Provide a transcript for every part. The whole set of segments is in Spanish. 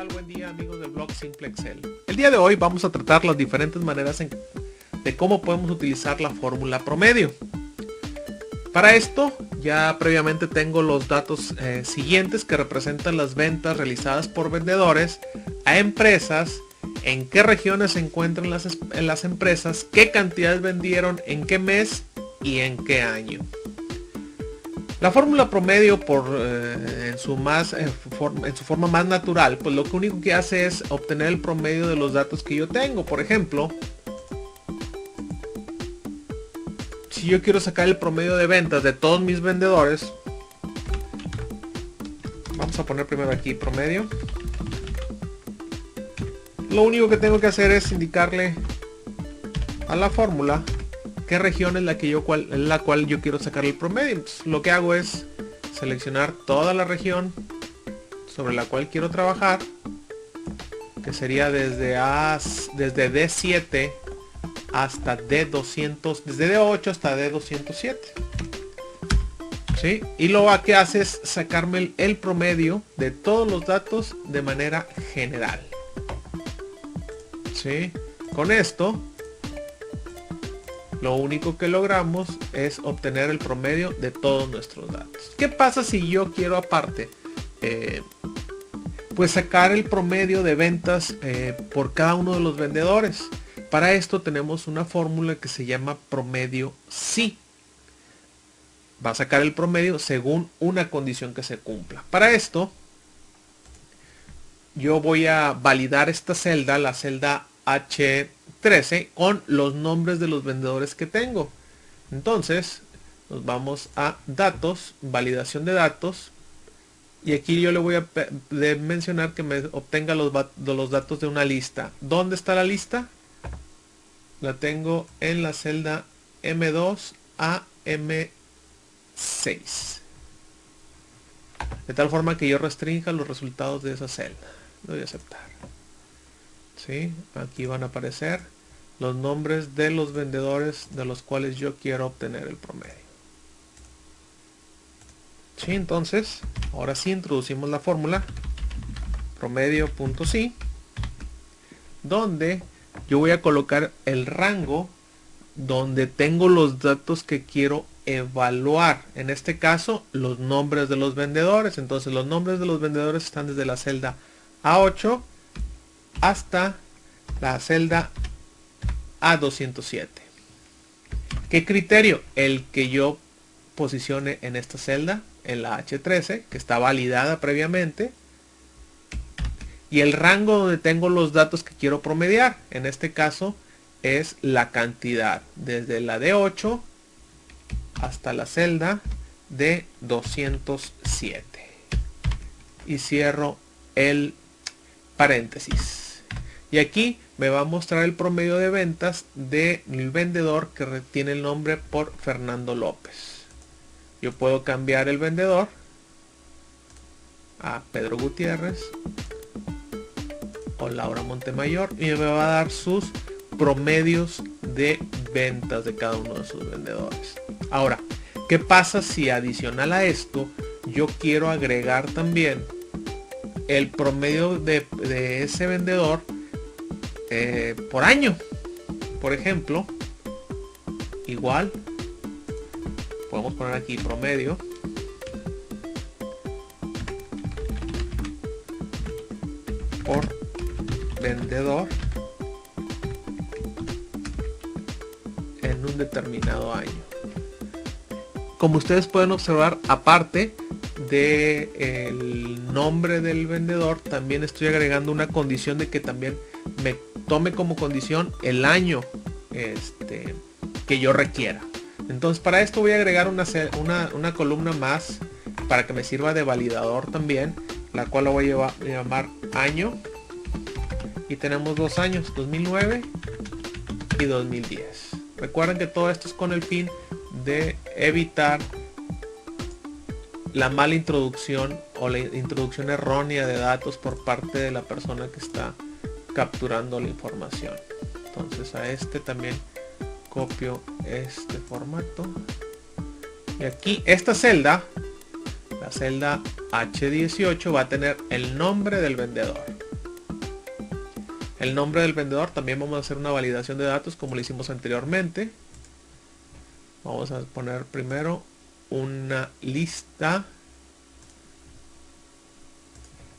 tal? Buen día, amigos del blog Simple Excel. El día de hoy vamos a tratar las diferentes maneras de cómo podemos utilizar la fórmula promedio. Para esto ya previamente tengo los datos siguientes que representan las ventas realizadas por vendedores a empresas, en qué regiones se encuentran las empresas, qué cantidades vendieron, en qué mes y en qué año. La fórmula promedio en su forma más natural, pues lo único que hace es obtener el promedio de los datos que yo tengo. Por ejemplo, si yo quiero sacar el promedio de ventas de todos mis vendedores, vamos a poner primero aquí promedio. Lo único que tengo que hacer es indicarle a la fórmula qué región es la cual yo quiero sacar el promedio. Entonces, lo que hago es seleccionar toda la región sobre la cual quiero trabajar, que sería desde D7 hasta D200, desde D8 hasta D207. ¿Sí? Y lo que hace es sacarme el promedio de todos los datos de manera general. ¿Sí? Con esto lo único que logramos es obtener el promedio de todos nuestros datos. ¿Qué pasa si yo quiero aparte pues sacar el promedio de ventas por cada uno de los vendedores? Para esto tenemos una fórmula que se llama promedio sí. Va a sacar el promedio según una condición que se cumpla. Para esto yo voy a validar esta celda, la celda H13, con los nombres de los vendedores que tengo. Entonces nos vamos a datos, validación de datos, y aquí yo le voy a mencionar que me obtenga los datos de una lista. ¿Dónde está la lista? La tengo en la celda M2 a M6, de tal forma que yo restrinja los resultados de esa celda. Lo voy a aceptar. ¿Sí? Aquí van a aparecer los nombres de los vendedores de los cuales yo quiero obtener el promedio. ¿Sí? Entonces, ahora sí introducimos la fórmula promedio.sí, donde yo voy a colocar el rango donde tengo los datos que quiero evaluar. En este caso, los nombres de los vendedores. Entonces, los nombres de los vendedores están desde la celda A8 hasta la celda A207. ¿Qué criterio? El que yo posicione en esta celda, en la H13, que está validada previamente, y el rango donde tengo los datos que quiero promediar. En este caso es la cantidad, desde la D8 hasta la celda D207, y cierro el paréntesis. Y aquí me va a mostrar el promedio de ventas del vendedor que tiene el nombre por Fernando López. Yo puedo cambiar el vendedor a Pedro Gutiérrez o Laura Montemayor, y me va a dar sus promedios de ventas de cada uno de sus vendedores. Ahora, ¿qué pasa si adicional a esto yo quiero agregar también el promedio de ese vendedor por año? Por ejemplo, igual podemos poner aquí promedio por vendedor en un determinado año. Como ustedes pueden observar, aparte del nombre del vendedor, también estoy agregando una condición de que también me tome como condición el año que yo requiera. Entonces, para esto voy a agregar una columna más para que me sirva de validador también, la cual lo voy a llamar año, y tenemos dos años, 2009 y 2010. Recuerden que todo esto es con el fin de evitar la mala introducción o la introducción errónea de datos por parte de la persona que está capturando la información. Entonces a este también copio este formato, y aquí esta celda, la celda H18, va a tener el nombre del vendedor. El nombre del vendedor, también vamos a hacer una validación de datos como lo hicimos anteriormente. Vamos a poner primero una lista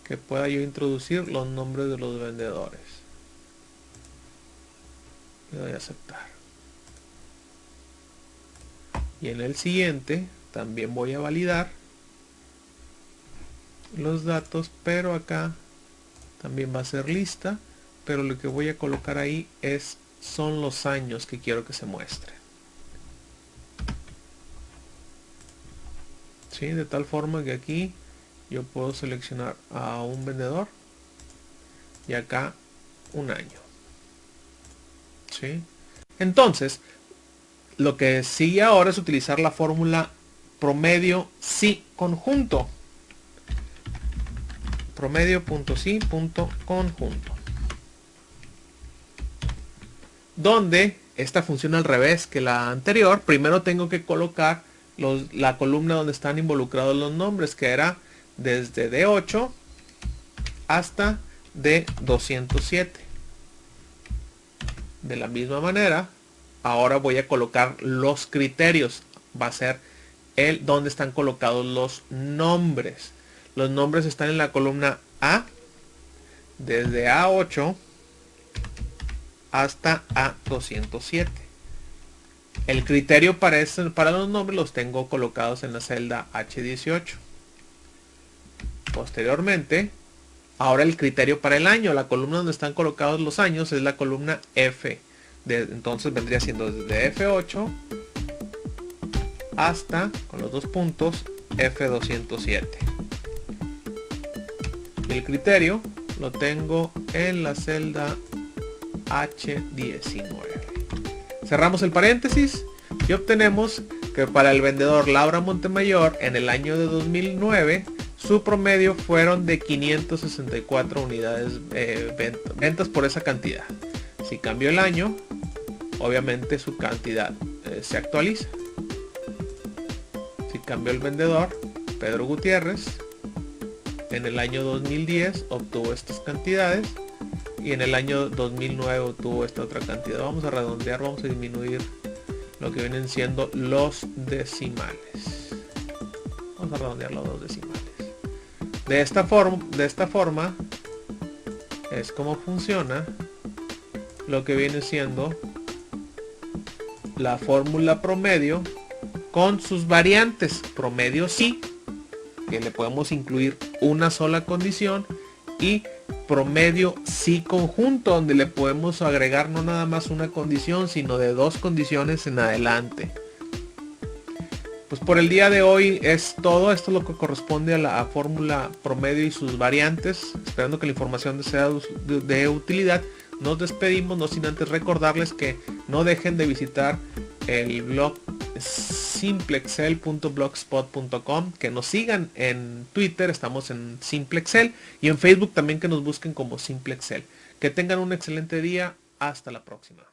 que pueda yo introducir los nombres de los vendedores. Le doy a aceptar. Y en el siguiente también voy a validar los datos, pero acá también va a ser lista, pero lo que voy a colocar ahí son los años que quiero que se muestre. ¿Sí? De tal forma que aquí yo puedo seleccionar a un vendedor y acá un año. ¿Sí? Entonces, lo que sigue ahora es utilizar la fórmula promedio si conjunto. Promedio.si.conjunto. Donde esta funciona al revés que la anterior. Primero tengo que colocar la columna donde están involucrados los nombres, que era desde D8 hasta D207. De la misma manera, ahora voy a colocar los criterios. Va a ser donde están colocados los nombres. Los nombres están en la columna A, desde A8 hasta A207. El criterio para los nombres los tengo colocados en la celda H18. Posteriormente, ahora el criterio para el año, la columna donde están colocados los años es la columna F. Entonces vendría siendo desde F8 hasta, con los dos puntos, F207. El criterio lo tengo en la celda H19. Cerramos el paréntesis y obtenemos que para el vendedor Laura Montemayor en el año de 2009 su promedio fueron de 564 unidades ventas por esa cantidad. Si cambió el año, obviamente su cantidad se actualiza. Si cambió el vendedor, Pedro Gutiérrez en el año 2010 obtuvo estas cantidades y en el año 2009 obtuvo esta otra cantidad. Vamos a redondear, vamos a disminuir lo que vienen siendo los decimales. Vamos a redondear los dos decimales. De esta forma es como funciona lo que viene siendo la fórmula promedio con sus variantes. Promedio sí, que le podemos incluir una sola condición, y promedio sí conjunto, donde le podemos agregar no nada más una condición, sino de dos condiciones en adelante. Pues por el día de hoy es todo. Esto es lo que corresponde a la fórmula promedio y sus variantes. Esperando que la información sea de utilidad. Nos despedimos, no sin antes recordarles que no dejen de visitar el blog simplexcel.blogspot.com, que nos sigan en Twitter, estamos en Simplexcel, y en Facebook también que nos busquen como Simplexcel. Que tengan un excelente día, hasta la próxima.